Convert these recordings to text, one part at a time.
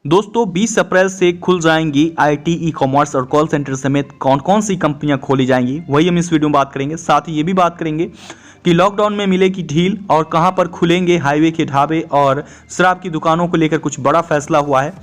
दोस्तों 20 अप्रैल से खुल जाएंगी आईटी, ई कॉमर्स और कॉल सेंटर समेत कौन कौन सी कंपनियां खोली जाएंगी, वही हम इस वीडियो में बात करेंगे। साथ ही ये भी बात करेंगे कि लॉकडाउन में मिलेगी ढील और कहां पर खुलेंगे हाईवे के ढाबे और शराब की दुकानों को लेकर कुछ बड़ा फैसला हुआ है।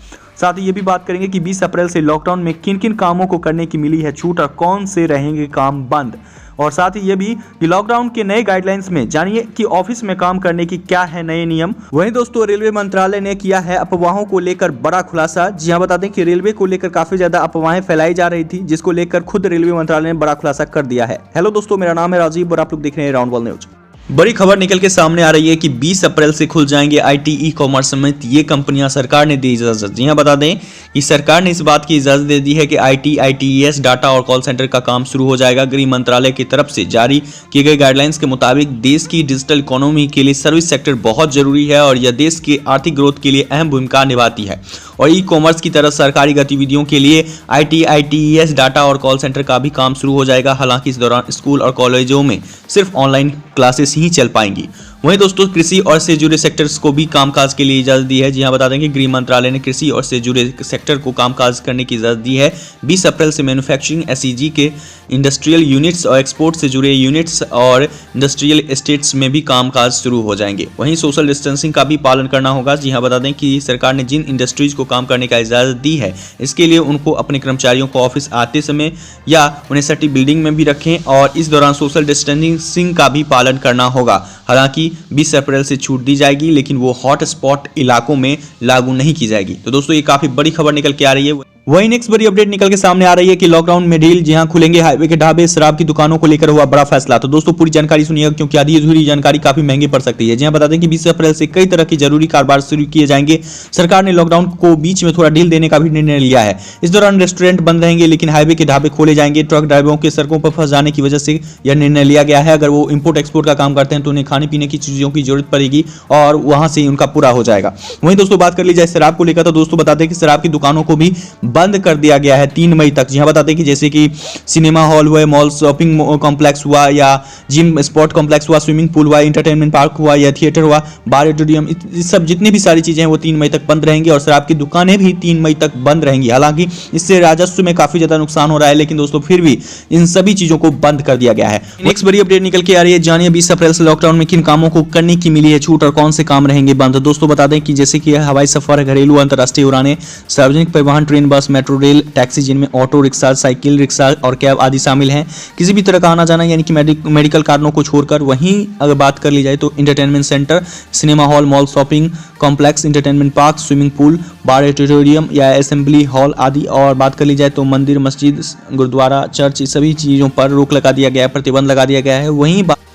साथ ही ये भी बात करेंगे कि 20 अप्रैल से लॉकडाउन में किन किन कामों को करने की मिली है छूट और कौन से रहेंगे काम बंद। और साथ ही ये भी कि लॉकडाउन के नए गाइडलाइंस में जानिए कि ऑफिस में काम करने की क्या है नए नियम। वहीं दोस्तों रेलवे मंत्रालय ने किया है अफवाहों को लेकर बड़ा खुलासा। जी हां, बता दें कि रेलवे को लेकर काफी ज्यादा अफवाहें फैलाई जा रही थी, जिसको लेकर खुद रेलवे मंत्रालय ने बड़ा खुलासा कर दिया है। हेलो दोस्तों, मेरा नाम है राजीव और आप लोग देख रहे हैं राउंड वर्ल्ड न्यूज। बड़ी खबर निकल के सामने आ रही है कि 20 अप्रैल से खुल जाएंगे आईटी, ई कॉमर्स समेत ये कंपनियां। सरकार ने दी इजाजत। जी हां, बता दें कि सरकार ने इस बात की इजाजत दे दी है कि आईटी, आईटीईएस, डाटा और कॉल सेंटर का काम शुरू हो जाएगा। गृह मंत्रालय की तरफ से जारी किए गए गाइडलाइंस के मुताबिक देश की डिजिटल इकोनॉमी के लिए सर्विस सेक्टर बहुत जरूरी है और यह देश की आर्थिक ग्रोथ के लिए अहम भूमिका निभाती है। और ई कॉमर्स की तरह सरकारी गतिविधियों के लिए आईटी, आईटीईएस, डाटा और कॉल सेंटर का भी काम शुरू हो जाएगा। हालांकि इस दौरान स्कूल और कॉलेजों में सिर्फ ऑनलाइन क्लासेस ही चल पाएंगी। वहीं दोस्तों कृषि और से जुड़े सेक्टर्स को भी कामकाज के लिए इजाजत दी है। जी हां, बता दें कि गृह मंत्रालय ने कृषि और से जुड़े सेक्टर को कामकाज करने की इजाजत दी है। 20 अप्रैल से मैन्युफैक्चरिंग, एसईजी के इंडस्ट्रियल यूनिट्स और एक्सपोर्ट से जुड़े यूनिट्स और इंडस्ट्रियल एस्टेट्स में भी कामकाज शुरू हो जाएंगे। वहीं सोशल डिस्टेंसिंग का भी पालन करना होगा। जी हां, बता दें कि सरकार ने जिन इंडस्ट्रीज को काम करने का इजाजत दी है, इसके लिए उनको अपने कर्मचारियों को ऑफिस आते समय या उन्हें सटी बिल्डिंग में भी रखें और इस दौरान सोशल डिस्टेंसिंग का भी पालन करना होगा। हालांकि 20 अप्रैल से छूट दी जाएगी, लेकिन वो हॉट स्पॉट इलाकों में लागू नहीं की जाएगी। तो दोस्तों ये काफी बड़ी खबर निकल के आ रही है। वही नेक्स्ट बड़ी अपडेट निकल के सामने आ रही है कि लॉकडाउन में ढील। जी हां, खुलेंगे हाईवे के ढाबे, शराब की दुकानों को लेकर हुआ बड़ा फैसला। तो दोस्तों पूरी जानकारी सुनिएगा, क्योंकि आधी अधूरी जानकारी काफी महंगी पड़ सकती है। जी हां, बता दें कि 20 अप्रैल से कई तरह के जरूरी कारोबार शुरू किए जाएंगे। सरकार ने लॉकडाउन को बीच में थोड़ा ढील देने का भी निर्णय लिया है। इस दौरान रेस्टोरेंट बंद रहेंगे, लेकिन हाईवे के ढाबे खोले जाएंगे। ट्रक ड्राइवरों के सड़कों पर फंस जाने की वजह से यह निर्णय लिया गया है। अगर वो इंपोर्ट एक्सपोर्ट का काम करते हैं तो उन्हें खाने पीने की चीजों की जरूरत पड़ेगी और वहां से उनका पूरा हो जाएगा। वहीं दोस्तों बात कर ली जाए शराब को लेकर, तो दोस्तों बता दें कि शराब की दुकानों को भी बंद कर दिया गया है 3 मई तक। यहाँ बताते हैं कि जैसे कि सिनेमा हॉल हुआ, मॉल, शॉपिंग कॉम्प्लेक्स हुआ या जिम स्पोर्ट कॉम्प्लेक्स हुआ, स्विमिंग पूल हुआ, एंटरटेनमेंट पार्क हुआ या थिएटर हुआ, बार, ऑडिटोरियम, सब जितनी भी सारी चीजें हैं वो 3 मई तक बंद रहेंगी और शराब की दुकानें भी 3 मई तक बंद रहेंगी। हालांकि इससे राजस्व में काफी ज्यादा नुकसान हो रहा है, लेकिन दोस्तों फिर भी इन सभी चीजों को बंद कर दिया गया है। नेक्स्ट बड़ी अपडेट निकल के आ रही है। जानिए 20 अप्रैल से लॉकडाउन में किन कामों को करने की मिली है छूट और कौन से काम रहेंगे बंद। दोस्तों बता दें कि जैसे कि हवाई सफर, घरेलू अंतर्राष्ट्रीय उड़ानें, सार्वजनिक परिवहन, ट्रेन, बस, मेट्रो रेल, टैक्सी जिनमें ऑटो रिक्शा, साइकिल रिक्शा और कैब आदि शामिल हैं। किसी भी तरह का आना जाना यानी कि मेडिकल कारणों को छोड़कर। वहीं अगर बात कर ली जाए तो entertainment centre, cinema hall, mall, shopping complex, entertainment park, swimming pool, bar, auditorium या असेंबली हॉल आदि। और बात कर ली जाए तो मंदिर, मस्जिद, गुरुद्वारा, चर्च, सभी चीज़ों पर रोक लगा दिया गया है, प्रतिबंध लगा दिया गया है।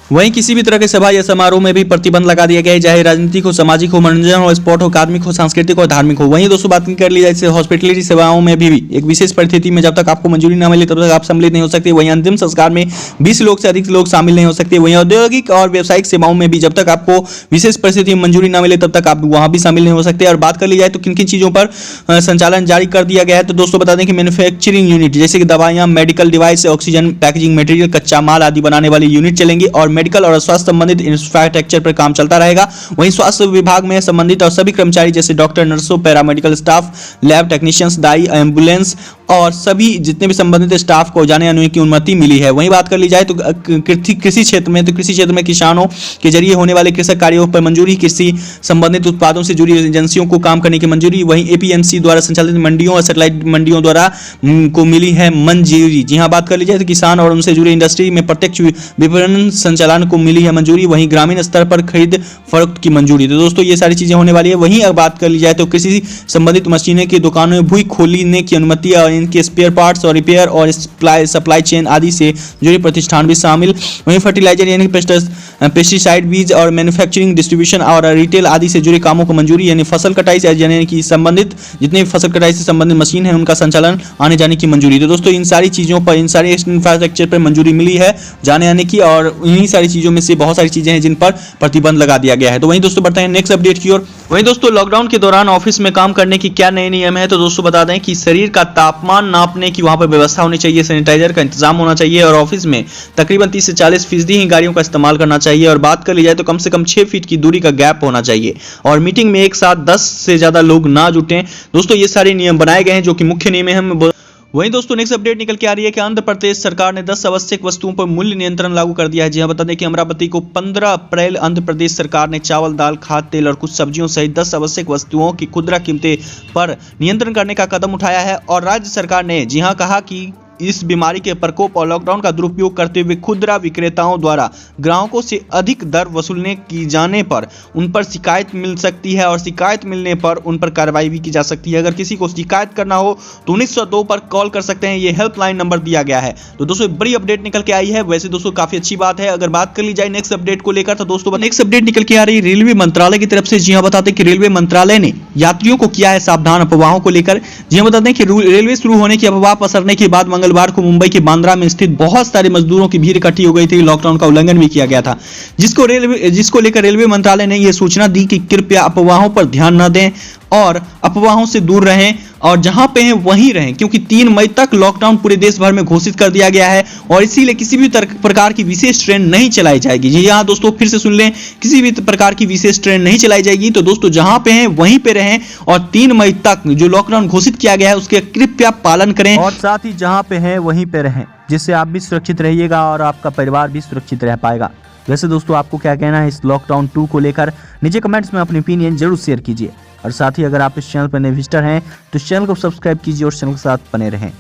वहीं किसी भी तरह के सभा या समारोह में भी प्रतिबंध लगा दिया गया है, चाहे राजनीतिक हो, सामाजिक हो, मनोरंजन हो, स्पोर्ट हो, अकादमिक हो, सांस्कृतिक हो, धार्मिक हो। वहीं दोस्तों बात कर ली जाए हॉस्पिटलिटी सेवाओं में भी एक विशेष परिस्थिति में जब तक आपको मंजूरी न मिले तब तक आप सम्मिलित नहीं हो सकते। वहीं अंतिम संस्कार में 20 लोग से अधिक लोग शामिल नहीं हो सकते। वहीं औद्योगिक और व्यावसायिक सेवाओं में भी जब तक आपको विशेष परिस्थिति में मंजूरी न मिले तब तक आप वहां भी शामिल नहीं हो सकते। और बात कर ली जाए तो किन किन चीजों पर संचालन जारी कर दिया गया है, तो दोस्तों बता दें कि मैन्युफैक्चरिंग यूनिट जैसे कि दवाइयां, medical device, oxygen, packaging material, कच्चा माल आदि बनाने वाली यूनिट चलेंगी और मेडिकल और स्वास्थ्य संबंधित इंफ्रास्ट्रक्चर पर काम चलता रहेगा। वहीं स्वास्थ्य विभाग में संबंधित और सभी कर्मचारी जैसे डॉक्टर, नर्सों, पैरामेडिकल स्टाफ, लैब टेक्नीशियंस, दाई, एम्बुलेंस और सभी जितने भी संबंधित स्टाफ को जाने आने की अनुमति मिली है। वहीं बात कर ली जाए तो कृषि क्षेत्र में किसानों के जरिए होने वाले कृषक कार्यों पर मंजूरी, कृषि संबंधित उत्पादों से जुड़ी एजेंसियों को काम करने की मंजूरी। वहीं एपीएमसी द्वारा संचालित मंडियों और सैटेलाइट मंडियों द्वारा को मिली है मंजूरी। जी हाँ, बात कर ली जाए तो किसान और उनसे जुड़ी इंडस्ट्री में प्रत्यक्ष विपणन संचालन को मिली है मंजूरी। वहीं ग्रामीण स्तर पर खरीद फरोख्त की मंजूरी। तो दोस्तों ये सारी चीजें होने वाली है। वहीं अगर बात कर ली जाए तो कृषि संबंधित मशीनें की दुकानों में भी खोलने की अनुमति और इनके स्पेयर पार्ट्स और रिपेयर और सप्लाई चेन आदि से जुड़े प्रतिष्ठान भी शामिल। वहीं फर्टिलाइजर यानी पेस्टिसाइड, बीज और मैन्युफैक्चरिंग, डिस्ट्रीब्यूशन और रिटेल आदि से जुड़े कामों को मंजूरी, यानी फसल कटाई से यानी कि संबंधित जितने भी फसल कटाई से संबंधित मशीन है उनका संचालन आने जाने की मंजूरी। तो दोस्तों इन सारी चीजों पर, इन सारे इंफ्रास्ट्रक्चर पर मंजूरी मिली है जाने आने की, और इन्हीं सारी चीजों में से बहुत सारी चीजें हैं जिन पर प्रतिबंध लगा दिया गया है। तो वहीं दोस्तों बढ़ते हैं नेक्स्ट अपडेट की ओर। वहीं दोस्तों लॉकडाउन के दौरान ऑफिस में काम करने की क्या नए नियम है, तो दोस्तों बता दें कि शरीर का तापमान तापमान नापने की वहां पर व्यवस्था होनी चाहिए, सैनिटाइजर का इंतजाम होना चाहिए और ऑफिस में तकरीबन 30 से 40% ही गाड़ियों का इस्तेमाल करना चाहिए। और बात कर ली जाए तो कम से कम 6 फीट की दूरी का गैप होना चाहिए और मीटिंग में एक साथ 10 से ज्यादा लोग ना जुटें। दोस्तों ये सारे नियम बनाए गए हैं जो कि मुख्य नियम है। वहीं दोस्तों नेक्स्ट अपडेट निकल के आ रही है कि आंध्र प्रदेश सरकार ने 10 आवश्यक वस्तुओं पर मूल्य नियंत्रण लागू कर दिया है। जी हां, बता दें कि अमरावती को 15 अप्रैल आंध्र प्रदेश सरकार ने चावल, दाल, खाद्य तेल और कुछ सब्जियों सहित 10 आवश्यक वस्तुओं की खुदरा कीमतें पर नियंत्रण करने का कदम उठाया है। और राज्य सरकार ने जी हां कहा कि इस बीमारी के प्रकोप और लॉकडाउन का दुरुपयोग करते हुए खुदरा विक्रेताओं द्वारा ग्राहकों से अधिक दर वसूलने की जाने पर उन पर शिकायत मिल सकती है और शिकायत मिलने पर उन पर कार्रवाई भी की जा सकती है। अगर किसी को शिकायत करना हो तो 1902 पर कॉल कर सकते हैं, ये हेल्पलाइन नंबर दिया गया है। तो दोस्तों बड़ी अपडेट निकल के आई है। वैसे दोस्तों काफी अच्छी बात है। अगर बात कर ली जाए नेक्स्ट अपडेट को लेकर तो दोस्तों नेक्स्ट अपडेट निकल के आ रही है रेलवे मंत्रालय की तरफ से। जी हाँ, बताते कि रेलवे मंत्रालय ने यात्रियों को किया है सावधान अफवाहों को लेकर। जी हाँ, बताते हैं कि रेलवे शुरू होने की अफवाह पसरने के बाद मंगलवार को मुंबई के बांद्रा में स्थित बहुत सारे मजदूरों की भीड़ इकट्ठी हो गई थी। लॉकडाउन का उल्लंघन भी किया गया था, जिसको लेकर रेलवे मंत्रालय ने यह सूचना दी कि कृपया अफवाहों पर ध्यान न दें और अफवाहों से दूर रहें और जहां पे हैं वहीं रहें, क्योंकि 3 मई तक लॉकडाउन पूरे देश भर में घोषित कर दिया गया है और इसीलिए किसी भी प्रकार की विशेष ट्रेन नहीं चलाई जाएगी। जी हाँ दोस्तों, फिर से सुन लें, किसी भी प्रकार की विशेष ट्रेन नहीं चलाई जाएगी। तो दोस्तों जहां पे हैं वहीं पे रहें और 3 मई तक जो लॉकडाउन घोषित किया गया है उसके कृपया पालन करें और साथ ही जहां पे हैं वहीं पे रहें, जिससे आप भी सुरक्षित रहिएगा और आपका परिवार भी सुरक्षित रह पाएगा। वैसे दोस्तों आपको क्या कहना है इस लॉकडाउन 2 को लेकर? नीचे कमेंट्स में अपनी ओपिनियन जरूर शेयर कीजिए और साथ ही अगर आप इस चैनल पर नए विजिटर हैं तो इस चैनल को सब्सक्राइब कीजिए और चैनल के साथ बने रहें।